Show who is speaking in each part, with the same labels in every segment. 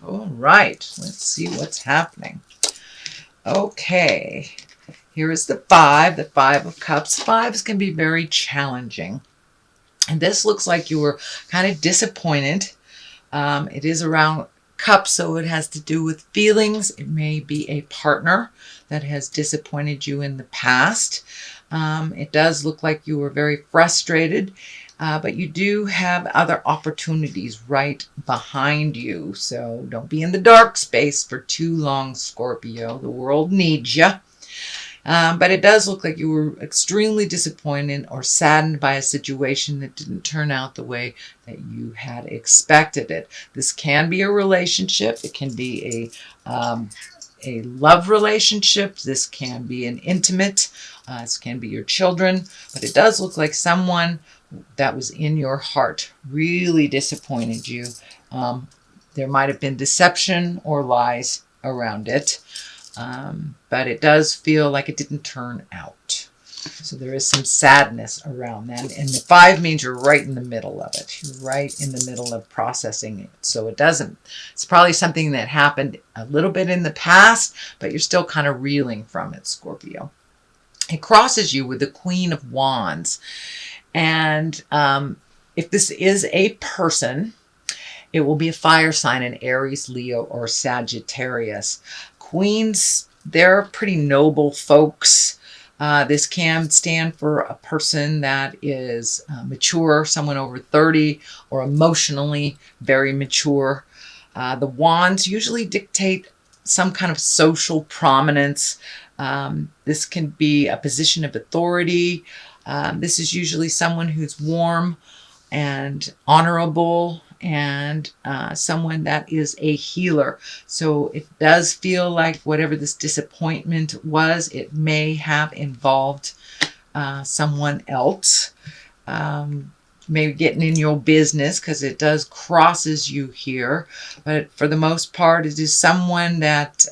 Speaker 1: All right, let's see what's happening. Okay, here is the Five of Cups. Fives can be very challenging. And this looks like you were kind of disappointed. It is around cups, so it has to do with feelings. It may be a partner that has disappointed you in the past. It does look like you were very frustrated, but you do have other opportunities right behind you. So don't be in the dark space for too long, Scorpio. The world needs you. But it does look like you were extremely disappointed or saddened by a situation that didn't turn out the way that you had expected it. This can be a relationship. It can be a love relationship. This can be an intimate. This can be your children. But it does look like someone that was in your heart really disappointed you. There might have been deception or lies around it. But it does feel like it didn't turn out. So there is some sadness around that. And the 5 means you're right in the middle of it. You're right in the middle of processing it. So it's probably something that happened a little bit in the past, but you're still kind of reeling from it, Scorpio. It crosses you with the Queen of Wands. And if this is a person, it will be a fire sign in Aries, Leo, or Sagittarius. Queens, they're pretty noble folks. This can stand for a person that is mature, someone over 30, or emotionally very mature. The wands usually dictate some kind of social prominence. This can be a position of authority. This is usually someone who's warm and honorable, and someone that is a healer. So it does feel like whatever this disappointment was, it may have involved someone else. Maybe getting in your business, because it does crosses you here. But for the most part, it is someone that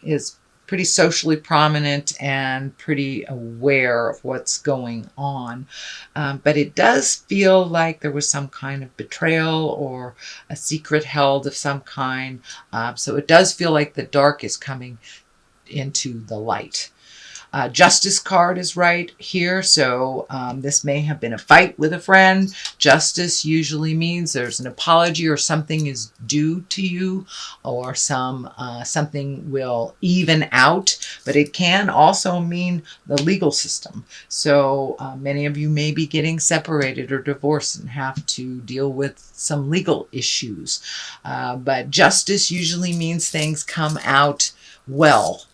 Speaker 1: is pretty socially prominent and pretty aware of what's going on. But it does feel like there was some kind of betrayal or a secret held of some kind. So it does feel like the dark is coming into the light. Justice card is right here, so this may have been a fight with a friend. Justice usually means there's an apology or something is due to you, or something will even out, but it can also mean the legal system. So many of you may be getting separated or divorced and have to deal with some legal issues. But justice usually means things come out well.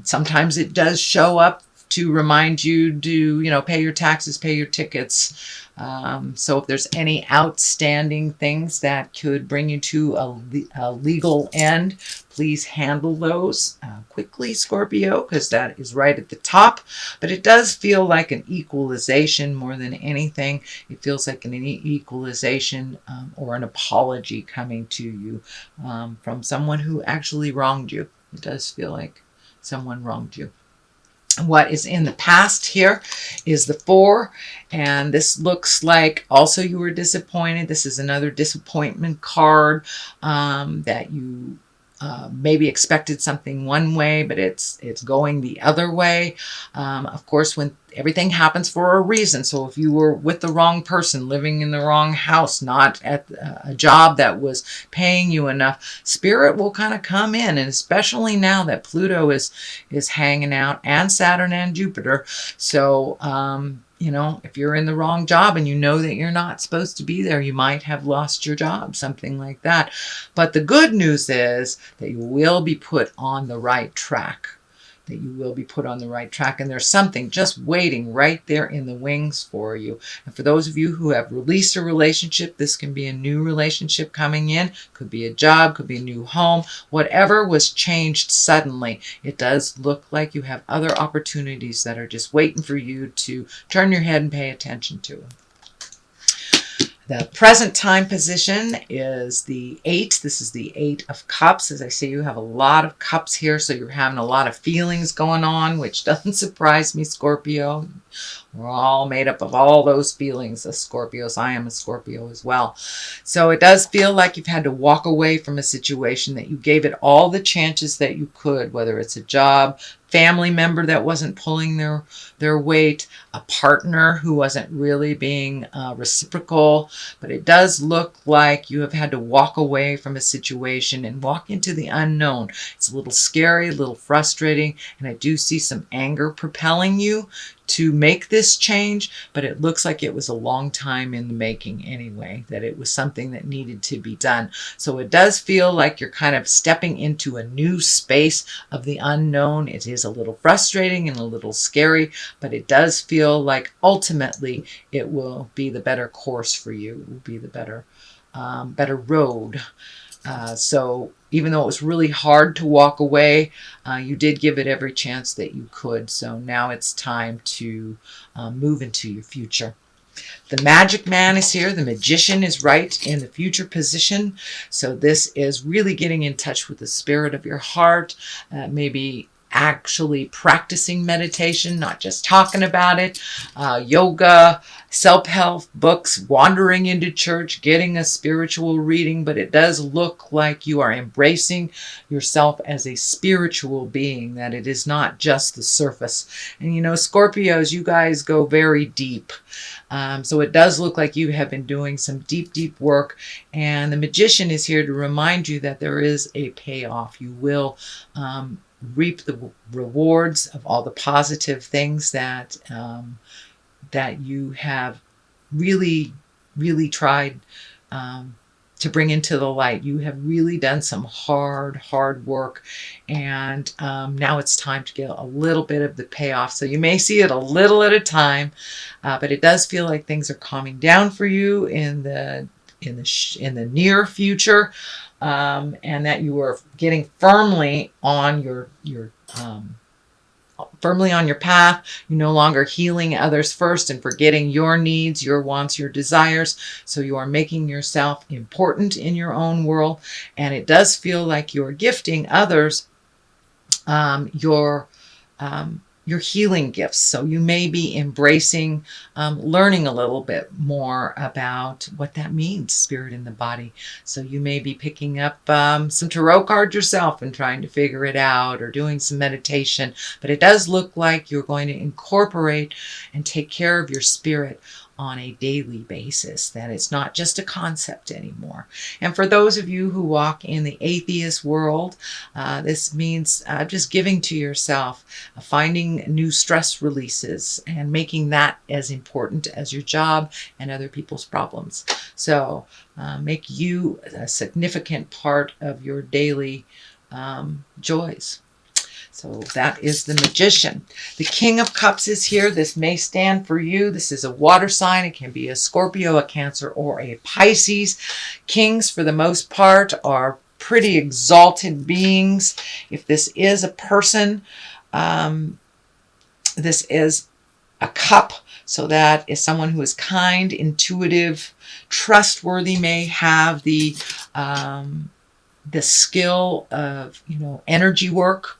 Speaker 1: Sometimes it does show up to remind you to, pay your taxes, pay your tickets. So if there's any outstanding things that could bring you to a legal end, please handle those quickly, Scorpio, because that is right at the top. But it does feel like an equalization more than anything. It feels like an equalization or an apology coming to you from someone who actually wronged you. It does feel like someone wronged you. What is in the past here is the 4, and this looks like also you were disappointed. This is another disappointment card that you maybe expected something one way, but it's going the other way. Of course, when everything happens for a reason. So if you were with the wrong person, living in the wrong house, not at a job that was paying you enough, spirit will kind of come in. And especially now that Pluto is hanging out, and Saturn and Jupiter. So, if you're in the wrong job and you know that you're not supposed to be there, you might have lost your job, something like that. But the good news is that you will be put on the right track. And there's something just waiting right there in the wings for you. And for those of you who have released a relationship, this can be a new relationship coming in, could be a job, could be a new home, whatever was changed suddenly. It does look like you have other opportunities that are just waiting for you to turn your head and pay attention to. The present time position is the 8. This is the 8 of Cups. As I say, you have a lot of cups here, so you're having a lot of feelings going on, which doesn't surprise me, Scorpio. We're all made up of all those feelings as Scorpios. I am a Scorpio as well. So it does feel like you've had to walk away from a situation that you gave it all the chances that you could, whether it's a job, family member that wasn't pulling their weight, a partner who wasn't really being reciprocal. But it does look like you have had to walk away from a situation and walk into the unknown. It's a little scary, a little frustrating, and I do see some anger propelling you to make this change, but it looks like it was a long time in the making anyway, that it was something that needed to be done. So it does feel like you're kind of stepping into a new space of the unknown. It is a little frustrating and a little scary, but it does feel like ultimately it will be the better course for you. It will be the better road. So even though it was really hard to walk away, you did give it every chance that you could. So now it's time to move into your future. The magic man is here. The magician is right in the future position. So this is really getting in touch with the spirit of your heart. Maybe actually practicing meditation, not just talking about it. Yoga, self-help books, wandering into church, getting a spiritual reading. But it does look like you are embracing yourself as a spiritual being, that it is not just the surface. And you know, Scorpios, you guys go very deep. So it does look like you have been doing some deep, deep work. And the magician is here to remind you that there is a payoff. You will reap the rewards of all the positive things that that you have really, really tried to bring into the light. You have really done some hard work, and now it's time to get a little bit of the payoff. So you may see it a little at a time, but it does feel like things are calming down for you in the near future, and that you are getting firmly on your path. You're no longer healing others first and forgetting your needs, your wants, your desires. So you are making yourself important in your own world, and it does feel like you're gifting others your healing gifts. So you may be embracing learning a little bit more about what that means, spirit in the body. So you may be picking up some tarot cards yourself and trying to figure it out, or doing some meditation. But it does look like you're going to incorporate and take care of your spirit on a daily basis, that it's not just a concept anymore. And for those of you who walk in the atheist world, this means just giving to yourself, finding new stress releases, and making that as important as your job and other people's problems. So make you a significant part of your daily joys. So that is the magician. The King of Cups is here. This may stand for you. This is a water sign. It can be a Scorpio, a Cancer, or a Pisces. Kings, for the most part, are pretty exalted beings. If this is a person, this is a cup. So that is someone who is kind, intuitive, trustworthy, may have the skill of, energy work.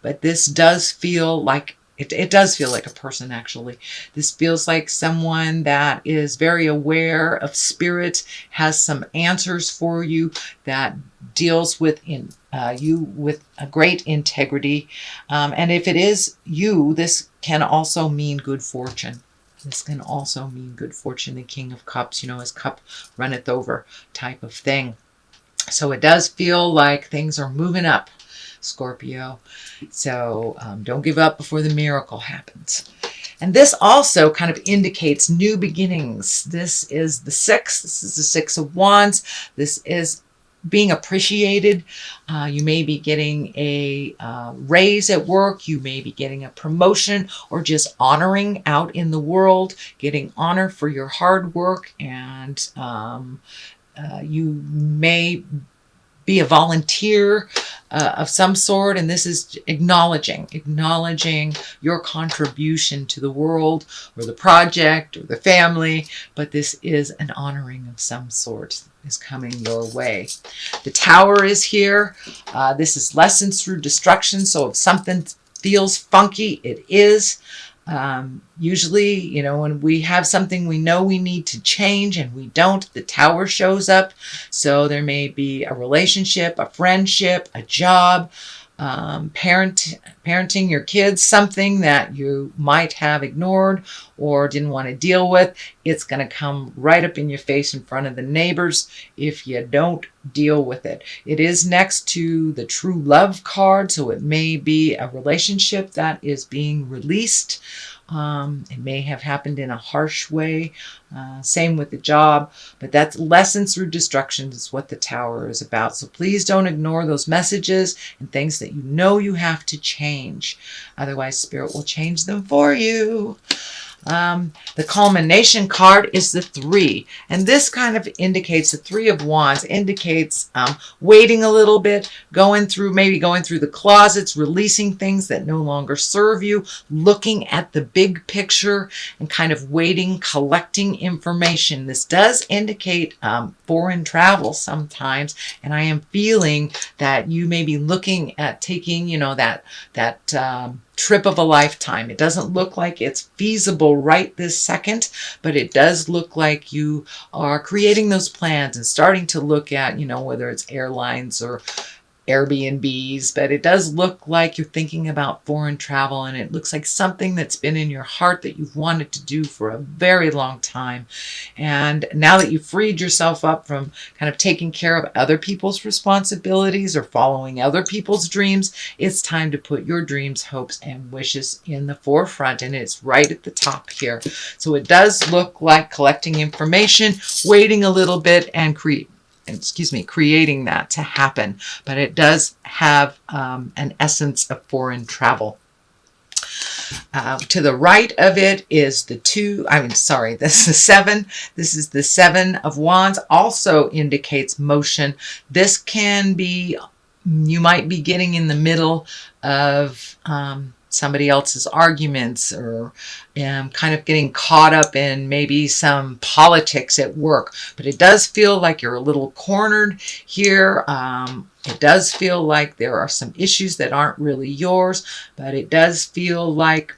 Speaker 1: But this does feel like, it does feel like a person, actually. This feels like someone that is very aware of spirit, has some answers for you, that deals with you with a great integrity. And if it is you, this can also mean good fortune. This can also mean good fortune. The King of Cups, his cup runneth over type of thing. So it does feel like things are moving up, Scorpio. So don't give up before the miracle happens. And this also kind of indicates new beginnings. This is the Six. This is the Six of Wands. This is being appreciated. You may be getting a raise at work. You may be getting a promotion, or just honoring out in the world, getting honor for your hard work. And you may be a volunteer of some sort, and this is acknowledging your contribution to the world, or the project, or the family. But this is an honoring of some sort is coming your way. The Tower is here. This is lessons through destruction. So if something feels funky, it is. Usually, you know, when we have something we know we need to change and we don't, the Tower shows up. So there may be a relationship, a friendship, a job, parenting your kids, something that you might have ignored or didn't want to deal with. It's going to come right up in your face in front of the neighbors if you don't deal with it. It is next to the true love card, so it may be a relationship that is being released. It may have happened in a harsh way. Same with the job, but that's lessons through destruction is what the Tower is about. So please don't ignore those messages and things that you know you have to change. Otherwise, Spirit will change them for you. The culmination card is the 3, and this kind of indicates the 3 of Wands indicates waiting a little bit, maybe going through the closets, releasing things that no longer serve you, looking at the big picture and kind of waiting, collecting information. This does indicate foreign travel sometimes, and I am feeling that you may be looking at taking, you know, that trip of a lifetime. It doesn't look like it's feasible right this second, but it does look like you are creating those plans and starting to look at, you know, whether it's airlines or Airbnbs, but it does look like you're thinking about foreign travel, and it looks like something that's been in your heart that you've wanted to do for a very long time. And now that you've freed yourself up from kind of taking care of other people's responsibilities or following other people's dreams, it's time to put your dreams, hopes, and wishes in the forefront, and it's right at the top here. So it does look like collecting information, waiting a little bit, and creating that to happen. But it does have an essence of foreign travel. To the right of it is the 7. This is the 7 of Wands, also indicates motion. This can be, you might be getting in the middle of somebody else's arguments, or kind of getting caught up in maybe some politics at work. But it does feel like you're a little cornered here. It does feel like there are some issues that aren't really yours, but it does feel like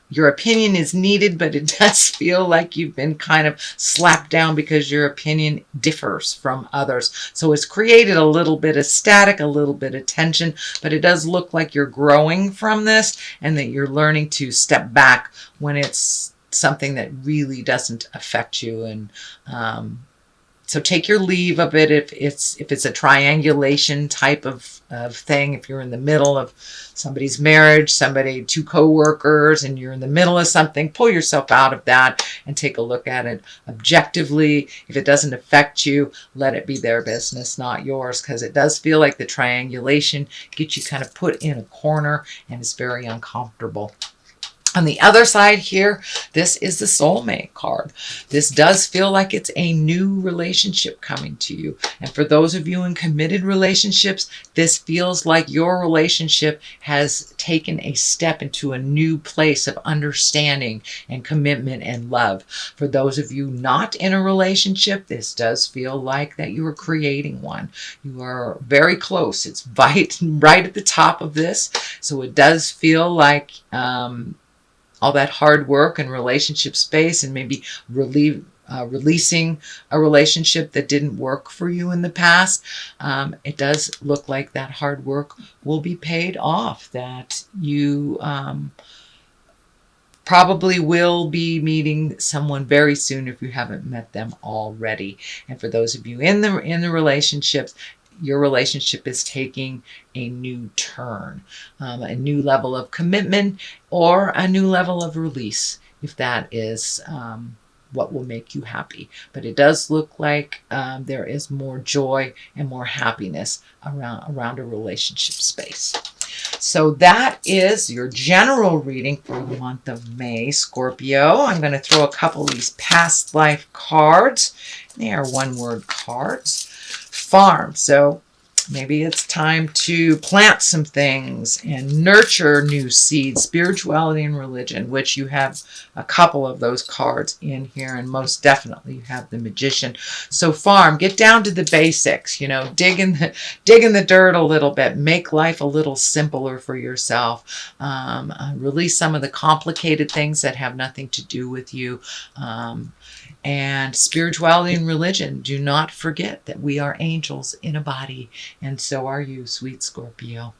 Speaker 1: your opinion is needed, but it does feel like you've been kind of slapped down because your opinion differs from others. So it's created a little bit of static, a little bit of tension, but it does look like you're growing from this and that you're learning to step back when it's something that really doesn't affect you. And so take your leave of it if it's a triangulation type of thing. If you're in the middle of somebody's marriage, two co-workers, and you're in the middle of something, pull yourself out of that and take a look at it objectively. If it doesn't affect you, let it be their business, not yours, because it does feel like the triangulation gets you kind of put in a corner and it's very uncomfortable. On the other side here, this is the soulmate card. This does feel like it's a new relationship coming to you. And for those of you in committed relationships, this feels like your relationship has taken a step into a new place of understanding and commitment and love. For those of you not in a relationship, this does feel like that you are creating one. You are very close. It's right at the top of this. So it does feel like all that hard work and relationship space, and maybe releasing a relationship that didn't work for you in the past. It does look like that hard work will be paid off, that you probably will be meeting someone very soon if you haven't met them already. And for those of you in the relationships, your relationship is taking a new turn, a new level of commitment, or a new level of release, if that is what will make you happy. But it does look like there is more joy and more happiness around a relationship space. So that is your general reading for the month of May, Scorpio. I'm going to throw a couple of these past life cards. They are one-word cards. Farm. So Maybe it's time to plant some things and nurture new seeds, spirituality and religion, which you have a couple of those cards in here, and most definitely you have the Magician. So farm, get down to the basics, you know, dig in the dirt a little bit, make life a little simpler for yourself, release some of the complicated things that have nothing to do with you. And spirituality and religion, do not forget that we are angels in a body, and so are you, sweet Scorpio.